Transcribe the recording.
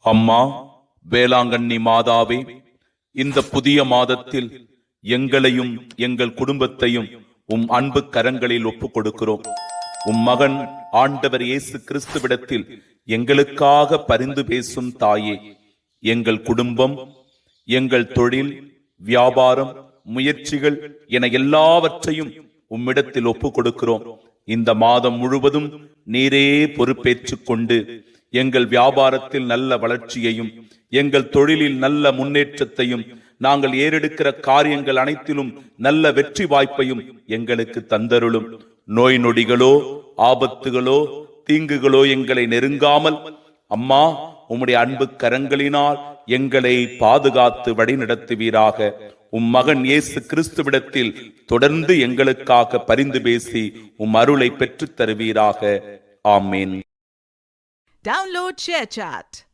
அம்மா வேளாங்கண்ணி மாதாவே, இந்த புதிய மாதத்தில் எங்களையும் எங்கள் குடும்பத்தையும் உம் அன்பு கரங்களில் ஒப்புக் கொடுக்கிறோம். உம் மகன் ஆண்டவர் இயேசு கிறிஸ்துவிடத்தில் எங்களுக்காக பரிந்து பேசும் தாயே, எங்கள் குடும்பம், எங்கள் தொழில், வியாபாரம், முயற்சிகள் என எல்லாவற்றையும் உம்மிடத்தில் ஒப்புக் கொடுக்கிறோம். இந்த மாதம் முழுவதும் நீரே பொறுப்பேற்றுக் கொண்டு எங்கள் வியாபாரத்தில் நல்ல வளர்ச்சியையும், எங்கள் தொழிலில் நல்ல முன்னேற்றத்தையும், நாங்கள் ஏறெடுக்கிற காரியங்கள் அனைத்திலும் நல்ல வெற்றி வாய்ப்பையும் எங்களுக்கு தந்தருளும். நோய் நொடிகளோ, ஆபத்துகளோ, தீங்குகளோ எங்களை நெருங்காமல் அம்மா உம்முடைய அன்பு கரங்களினால் எங்களை பாதுகாத்து வழிநடத்துவீராக. உம் மகன் இயேசு கிறிஸ்துவிடத்தில் தொடர்ந்து எங்களுக்காக பரிந்து பேசி உம் அருளை பெற்றுத் தருவீராக. ஆமேன். Download ShareChat.